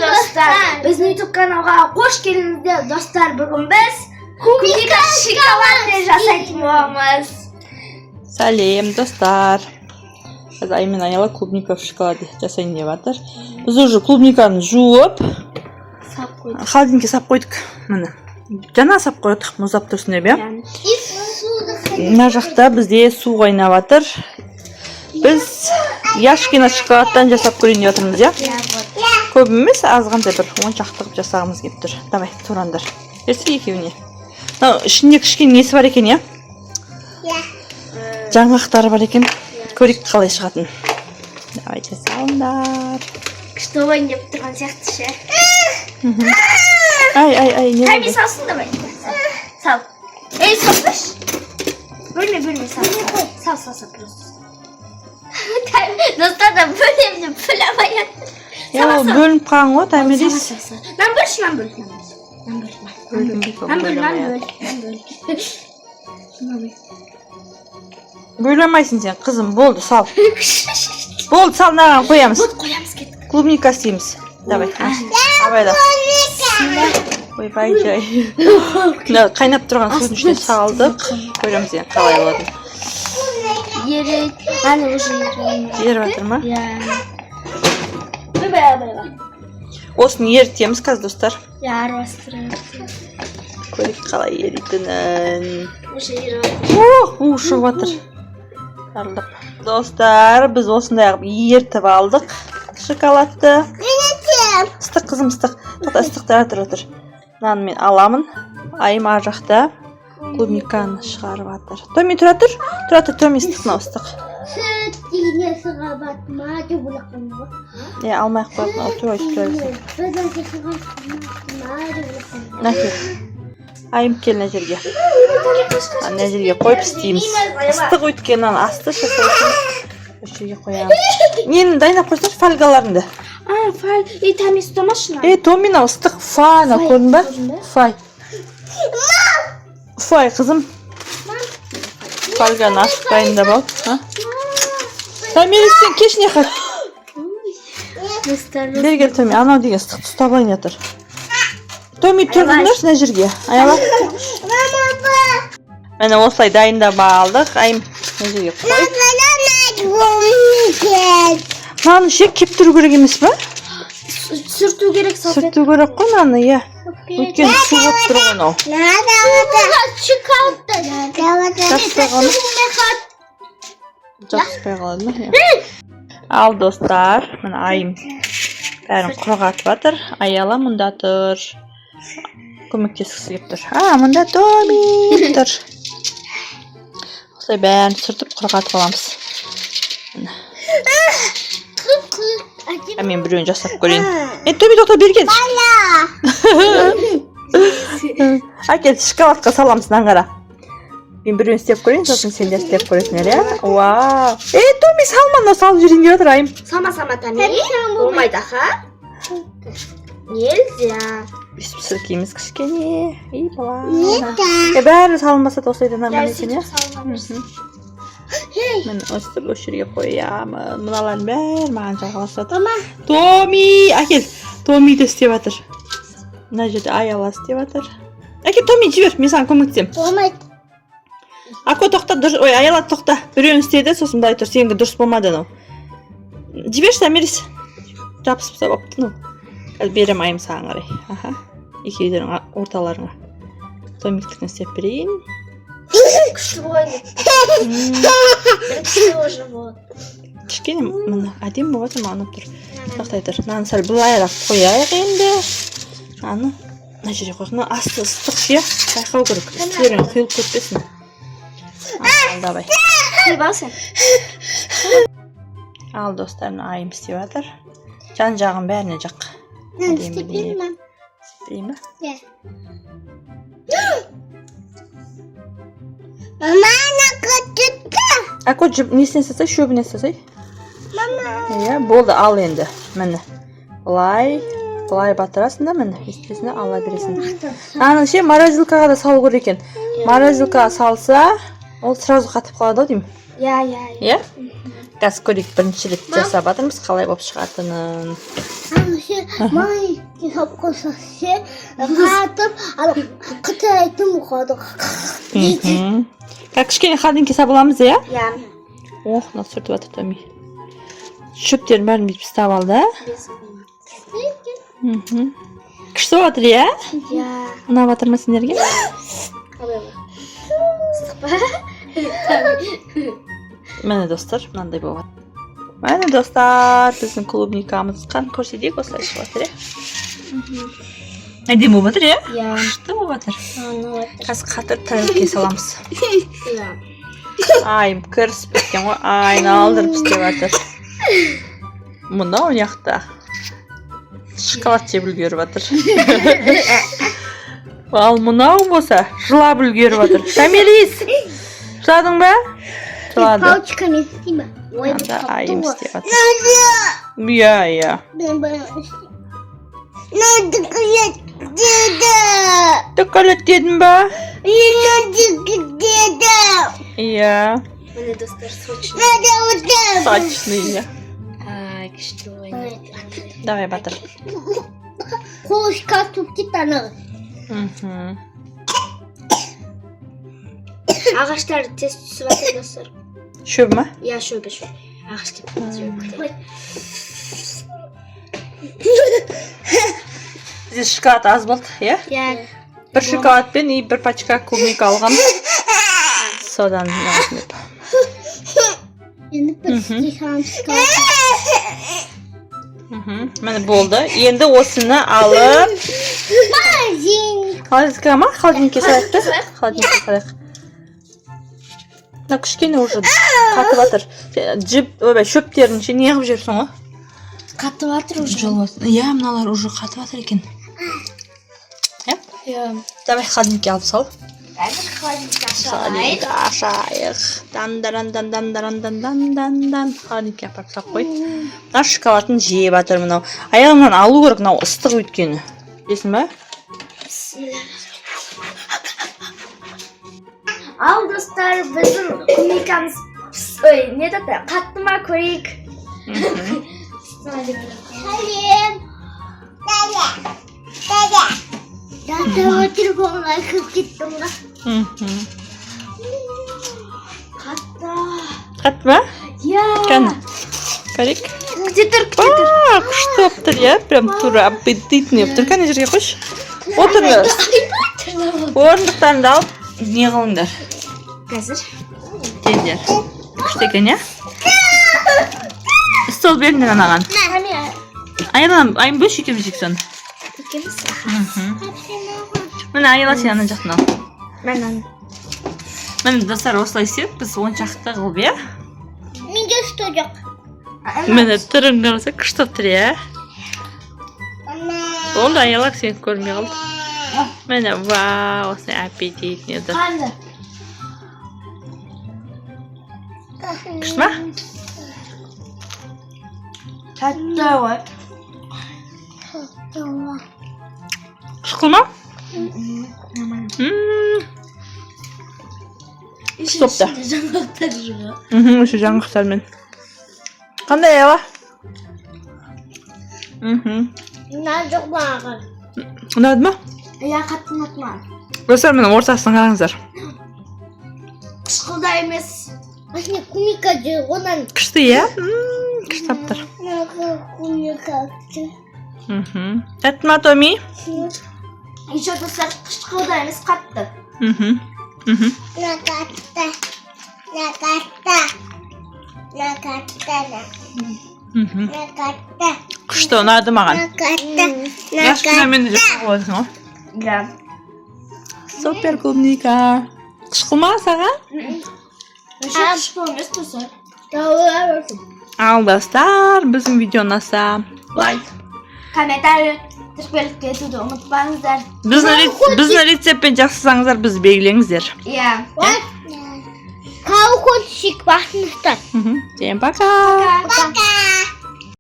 dostlar. Bizning YouTube kanalga hoş geldiniz dostlar. Bugün biz klubnika şokolad жасайтын Салем, достар. Қазір Аймен Аяла клубника в шоколаде жасайын деп жатыр. Біз уже клубниканы жуып, холодильникке салып қойдық. Міне. Жаңа салып қойдық, мұздап тұрсын деп, иә? Мына жақта бізде су қайнап жатыр. Біз яшкино шоколадтан жасап көрейін деп жатырмыз, иә? Көп емес, азғантай бір 10 шақты қылып жасағымыз келіп тұр. Давай, турандар. Берсе екеуіне. Ішінде кішкене несі бар екен, иә? Жаңғақтары бар екен. Көрейік қалай шығатын. Давайте салыңдар. Күшті ойын деп тұрған сияқты ше. Ай, не болды? Тәме салсын давай. Сал. Ей, салпыш. Бөлме сал. Сал просто. Достар да бөлемді бөлемай. Ya bölünüp қалған ғой, тәмелес. Нан Бөлемайсың сен, қызым, болды, сал. Болды, сал, наған қоямыз. Қоямыз кеттік. Клубника істейміз. Давай, абайда. Ойбай жай. Қайнап тұрған судың ішіне салдық. Көреміз ең, қалай болады. Ерет, әні уже еріп жатыр ма? Бай. Осыны ерітеміз қазір, достар. Араластырып. Көрейік қалай еритінін. Уже еріп жатыр. Шығып жатыр. Достар, біз осындай ертіп алдық шоколадты. Ыстық, қызым, ыстық. Ыстықтар жатыр. Нан мен аламын. Айым ар жақта клубниканы шығарып жатыр. Томи, тұра тұр. Томи, ыстық. Süt iğnesiga batma деп ойлаққан ғой. Алмай қойып, тұр айтып Айым кел мына жерге. Мына жерге қойып істейміз. Ыстық өйткеннен асты шоколадты. Осы жерге қоямыз. Нені дайындап қойсаңшы фольгаларыңды. Тәмесі ұстамашы. Томина ыстық файна көрдің ба? Фай, қызым. Фольганы ашып дайындап ал. Тәмелес сен кеш не қат? Бергел Томи, анау деген ыстық ұстап алайын жатыр. Томи, тұрдыңдаршы мына жерге. Аяла. Міне осылай дайындап алдық. Айым мына жерге қойып. Наны шек кеп тұру керек емес па? Сүрту керек салфет. Сүрту керек қой наны, иә. Өткен су болып тұр ғой нау. Жақспай қалады ма? Ал достар, мына айым бәрін құрғатып жатыр. Аяла мұнда тұр. Көмектескісі кеп тұр. Мұнда Томи тұр. Осылай бәрін сүртіп құрғатып аламыз. Мен біреуін жасап көрейін. Томи, тоқта берген. Әкел, шоколадқа саламыз, наңғара. Мен біреуін істеп көрейін, сосын сен де істеп көресіңдер, иә? Вау! Томи, салма, салып жүрейін деп отыр, айым. Салма, Томи. Болмайды, аха. Нельзя. Бүйтіп сіркейміз кішкене. Бәрі салынбаса да осылайда нормально екен, иә? Мен өстіп осы жерге қоямын. Мыналардың бәрі маған жағаласады. Томи, әкел. Томи де істеп жатыр. Мына жерде Аяла істеп жатыр. Әкел, Томи, жібер, мен саған көмектесем. Болмайды. Ако тоқта, Аяла тоқта. Біреуін істеді, сосын былай тұр. Сенікі дұрыс болмады анау. Жіберші, Тәмелес. Жабысып сабапты. Қазір берем айым саған қарай. Екеудің орталарыңа. Томиктікін істеп берейін. Күшті ғой. Күшті уже болады. Кішкене мұны әдем болады ма анып тұр. Тоқтай тұр. Наны сәл бұлайырақ қояйық енді. Аны мына жерге қойық. Асты ыстық ше. Байқау керек. Үстерін құйылып кетпесін. Давай. Құйып ал сен. Ал достарына айым істеп жатыр. Жан жағын бәріне жақ. Істепейін ма? Істепейін ба? Мама, көтітті. Ако несіне сасай, шөбіне сасай. Мама. Болды, ал енді. Міне. Бұлай батырасың да, міне. Естесіне ала бересің. Аның ше, морозилкаға да салу керек екен. Морозилкаға салса, ол сразу қатып қалады ау деймін. Иә. Gaz ko'rik birinchi rет жасап жатырмыз, қалай болып шығатынын. Май кесап қойсашы, қатып, қытайтын мұқады. Кішкене холодильникке салып аламыз, иә? Иә. Ох, мына сүртіп жатыр Томи. Шөптерін бәрін бүйтіп ұстап алды. Күшті болып жатыр, иә? Иә. Ұнап жатыр ма сендерге? Міне достар, мынандай болады. Міне достар, біздің клубникамыз қан көрсетейік, осылай шығып жатыр, иә? Әдемі болып жатыр, иә? Иә. Күшті болып жатыр. Қазір қатырып тарелкаға саламыз. Иә. Ай, кірісіп кеткен ғой, айналдырып істеп жатыр. Мынау жақта шоколад жеп үлгеріп жатыр. Ал мынау болса жылап үлгеріп жатыр. Шамелис, жыладың ба? Жылады. Палчиками істеймі? Анда айым істеп жатыр. Иә, иә. Шоколад дедің ба? Иә. Міне достар, сочный. Сочный, иә. Ай, күшті ойнайды. Давай, батыр. Қолышқа түпті танығы. Ағаштар тез түсіп жатыр достар. Шөп ма? Иә, шөбі. Ағаш деп шөбі. Бізде шоколад аз болды, иә? Иә. Бір шоколадпен и бір пачка клубника алғам. Содан яғынып. Енді бір стихам шоколад. Міне болды. Енді осыны алып... Холодильникке ма? Холодильникке салайық та? Холодильникке салайық. Мына кішкене уже қатып жатыр. Шөптерін не қылып жүрсің ғой? Қатып жатыр уже. Иә, мыналар уже қатып жатыр екен. Иә. Давай холодильникке алып сал. Холодильникке Холодильникті ашайық. Дан-дан-дан-дан-дан-дан-дан-дан. Холодильникке апарып салып қой. Мына шоколадын жеп жатыр мынау. Аяғымнан алу керек, мынау ыстық өйткені. Білесің ба? Ал достар, біздің клубникамыз не деді? Қатты ма көрейік? Сәлем. Дәді телефонға кіріп кеттім ба? Қатты. Қатты ма? Иә. Қане? Көрейік. Күте тұр. Күшті болып тұр, иә? Прям тура аппетитный болып тұр. Қане жерге қойшы. Отырыңдар. Орындықтарыңды алып, не қылыңдар? Қазір. Теңдер. Күшті екен, иә? Стол беріңдер анаған. Айналам бөш екеуміз жексен. Екеміз. Міне айала сен ана жақтын ал. Мен аны. Міне достар осылай істеп, біз 10 шақты қылып, иә? Менде что жоқ. Міне түрін қараса күшті тұр, иә? Болды, аялақ сен көрмей қалды. Міне, вау, осылай аппетитный еді. Қанды? Күшті ма? Қатты ғой. Шықыл ма? Стопта. Жаңғақтар жүгі. Осы жаңғықтармен. Қандай аяла? Мына жоқ бағыр. Ұнады ма? Иә, қатты ұнатма. Достар, міне ортасына қараңыздар. Қышқылда емес. Ашне кумика жүр, онан. Күшті, иә? Күшті таптыр. Кумика жүр. Тәтті ма, Томи? Еще достар, қышқылда емес қатты. Накатта. Күшті, ұнады маған. Яшкина мен де жақсы қыласың ғой. Иә. Супер клубника. Қышқыл ма саған? Қышқыл емес достар. Дауылар olsun. Ал достар, біздің видео ұнаса лайк. Комментарий тіркеліп кетуді ұмытпаңыздар. Біздің рецептпен жақсысаңыздар, біз белгілеңіздер. Иә. Кау котик бақсыңыздар. Всем пока. Пока.